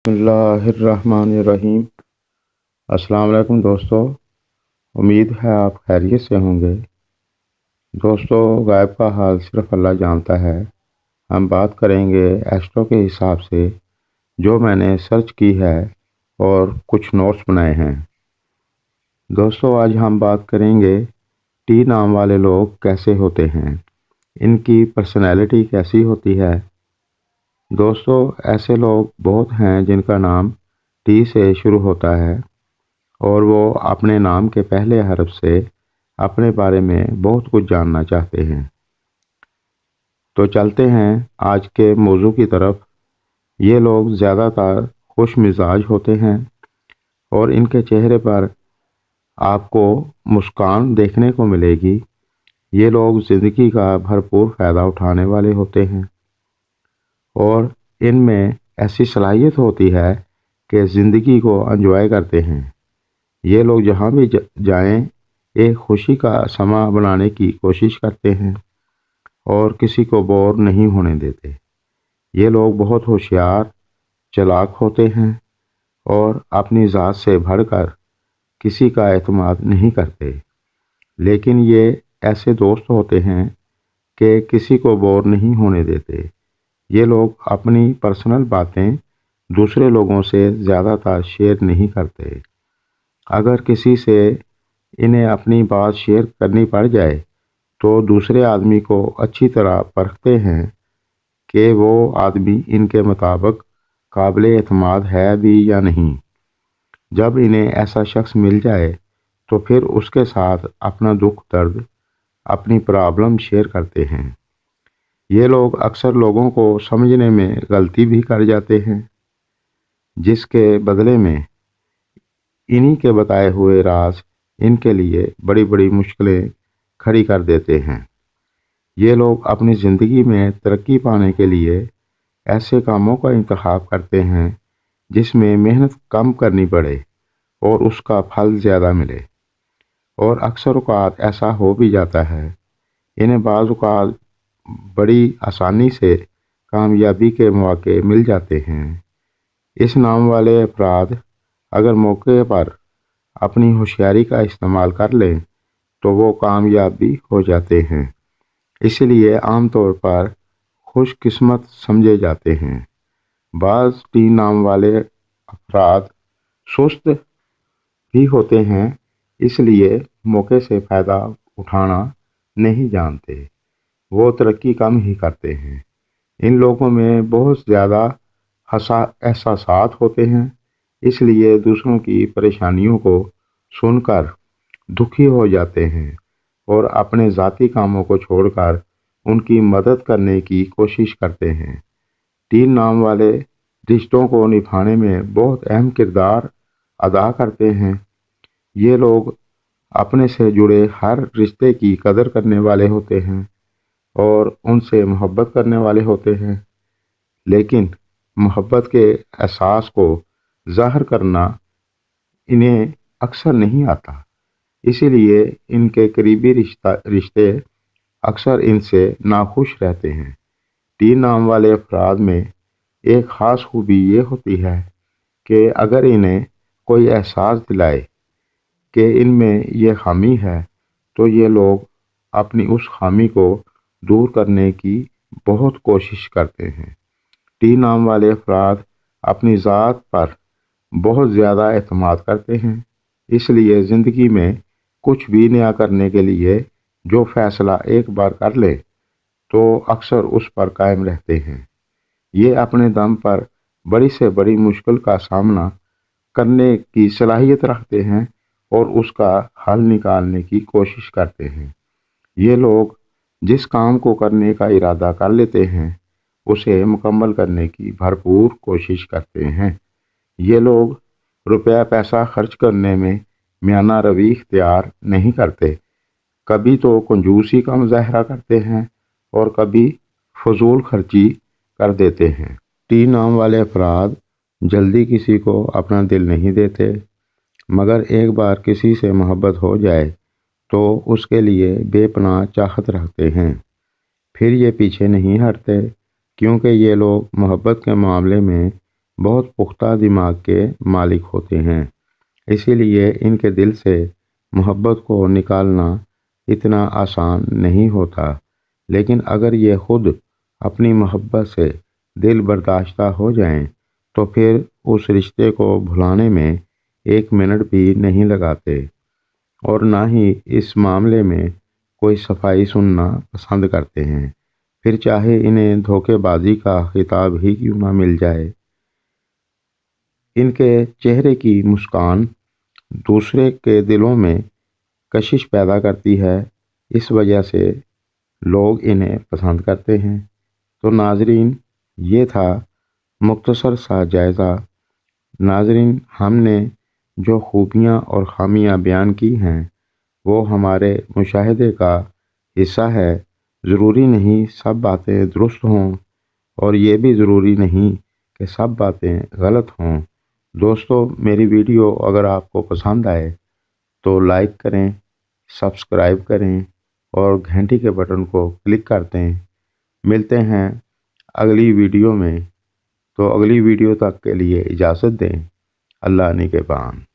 بسم اللہ الرحمن الرحیم۔ السلام علیکم دوستو، امید ہے آپ خیریت سے ہوں گے۔ دوستو، غائب کا حال صرف اللہ جانتا ہے۔ ہم بات کریں گے ایسٹرو کے حساب سے جو میں نے سرچ کی ہے اور کچھ نوٹس بنائے ہیں۔ دوستو، آج ہم بات کریں گے ٹی نام والے لوگ کیسے ہوتے ہیں، ان کی پرسنالٹی کیسی ہوتی ہے۔ دوستو، ایسے لوگ بہت ہیں جن کا نام ٹی سے شروع ہوتا ہے اور وہ اپنے نام کے پہلے حرف سے اپنے بارے میں بہت کچھ جاننا چاہتے ہیں۔ تو چلتے ہیں آج کے موضوع کی طرف۔ یہ لوگ زیادہ تر خوش مزاج ہوتے ہیں اور ان کے چہرے پر آپ کو مسکان دیکھنے کو ملے گی۔ یہ لوگ زندگی کا بھرپور فائدہ اٹھانے والے ہوتے ہیں اور ان میں ایسی صلاحیت ہوتی ہے کہ زندگی کو انجوائے کرتے ہیں۔ یہ لوگ جہاں بھی جائیں ایک خوشی کا سماں بنانے کی کوشش کرتے ہیں اور کسی کو بور نہیں ہونے دیتے۔ یہ لوگ بہت ہوشیار، چالاک ہوتے ہیں اور اپنی ذات سے بڑھ کر کسی کا اعتماد نہیں کرتے، لیکن یہ ایسے دوست ہوتے ہیں کہ کسی کو بور نہیں ہونے دیتے۔ یہ لوگ اپنی پرسنل باتیں دوسرے لوگوں سے زیادہ تر شیئر نہیں کرتے۔ اگر کسی سے انہیں اپنی بات شیئر کرنی پڑ جائے تو دوسرے آدمی کو اچھی طرح پرکھتے ہیں کہ وہ آدمی ان کے مطابق قابل اعتماد ہے بھی یا نہیں۔ جب انہیں ایسا شخص مل جائے تو پھر اس کے ساتھ اپنا دکھ درد، اپنی پرابلم شیئر کرتے ہیں۔ یہ لوگ اکثر لوگوں کو سمجھنے میں غلطی بھی کر جاتے ہیں، جس کے بدلے میں انہی کے بتائے ہوئے راز ان کے لیے بڑی بڑی مشکلیں کھڑی کر دیتے ہیں۔ یہ لوگ اپنی زندگی میں ترقی پانے کے لیے ایسے کاموں کا انتخاب کرتے ہیں جس میں محنت کم کرنی پڑے اور اس کا پھل زیادہ ملے، اور اکثر اوقات ایسا ہو بھی جاتا ہے۔ انہیں بعض اوقات بڑی آسانی سے کامیابی کے مواقع مل جاتے ہیں۔ اس نام والے افراد اگر موقع پر اپنی ہوشیاری کا استعمال کر لیں تو وہ کامیاب بھی ہو جاتے ہیں، اس لیے عام طور پر خوش قسمت سمجھے جاتے ہیں۔ بعض ٹی نام والے افراد سست بھی ہوتے ہیں، اس لیے موقع سے فائدہ اٹھانا نہیں جانتے، وہ ترقی کم ہی کرتے ہیں۔ ان لوگوں میں بہت زیادہ احساسات ہوتے ہیں، اس لیے دوسروں کی پریشانیوں کو سن کر دکھی ہو جاتے ہیں اور اپنے ذاتی کاموں کو چھوڑ کر ان کی مدد کرنے کی کوشش کرتے ہیں۔ ٹی نام والے رشتوں کو نبھانے میں بہت اہم کردار ادا کرتے ہیں۔ یہ لوگ اپنے سے جڑے ہر رشتے کی قدر کرنے والے ہوتے ہیں اور ان سے محبت کرنے والے ہوتے ہیں، لیکن محبت کے احساس کو ظاہر کرنا انہیں اکثر نہیں آتا، اسی لیے ان کے قریبی رشتے اکثر ان سے ناخوش رہتے ہیں۔ ٹی نام والے افراد میں ایک خاص خوبی یہ ہوتی ہے کہ اگر انہیں کوئی احساس دلائے کہ ان میں یہ خامی ہے تو یہ لوگ اپنی اس خامی کو دور کرنے کی بہت کوشش کرتے ہیں۔ ٹی نام والے افراد اپنی ذات پر بہت زیادہ اعتماد کرتے ہیں، اس لیے زندگی میں کچھ بھی نیا کرنے کے لیے جو فیصلہ ایک بار کر لیں تو اکثر اس پر قائم رہتے ہیں۔ یہ اپنے دم پر بڑی سے بڑی مشکل کا سامنا کرنے کی صلاحیت رکھتے ہیں اور اس کا حل نکالنے کی کوشش کرتے ہیں۔ یہ لوگ جس کام کو کرنے کا ارادہ کر لیتے ہیں اسے مکمل کرنے کی بھرپور کوشش کرتے ہیں۔ یہ لوگ روپیہ پیسہ خرچ کرنے میں میانہ روی اختیار نہیں کرتے، کبھی تو کنجوسی کا مظاہرہ کرتے ہیں اور کبھی فضول خرچی کر دیتے ہیں۔ ٹی نام والے افراد جلدی کسی کو اپنا دل نہیں دیتے، مگر ایک بار کسی سے محبت ہو جائے تو اس کے لیے بے پناہ چاہت رکھتے ہیں، پھر یہ پیچھے نہیں ہٹتے، کیونکہ یہ لوگ محبت کے معاملے میں بہت پختہ دماغ کے مالک ہوتے ہیں، اسی لیے ان کے دل سے محبت کو نکالنا اتنا آسان نہیں ہوتا۔ لیکن اگر یہ خود اپنی محبت سے دل برداشتہ ہو جائیں تو پھر اس رشتے کو بھلانے میں ایک منٹ بھی نہیں لگاتے، اور نہ ہی اس معاملے میں کوئی صفائی سننا پسند کرتے ہیں، پھر چاہے انہیں دھوکے بازی کا خطاب ہی کیوں نہ مل جائے۔ ان کے چہرے کی مسکان دوسرے کے دلوں میں کشش پیدا کرتی ہے، اس وجہ سے لوگ انہیں پسند کرتے ہیں۔ تو ناظرین، یہ تھا مختصر سا جائزہ۔ ناظرین، ہم نے جو خوبیاں اور خامیاں بیان کی ہیں وہ ہمارے مشاہدے کا حصہ ہے۔ ضروری نہیں سب باتیں درست ہوں، اور یہ بھی ضروری نہیں کہ سب باتیں غلط ہوں۔ دوستو، میری ویڈیو اگر آپ کو پسند آئے تو لائک کریں، سبسکرائب کریں اور گھنٹی کے بٹن کو کلک کر دیں۔ ملتے ہیں اگلی ویڈیو میں، تو اگلی ویڈیو تک کے لیے اجازت دیں۔ اللہ نگہبان۔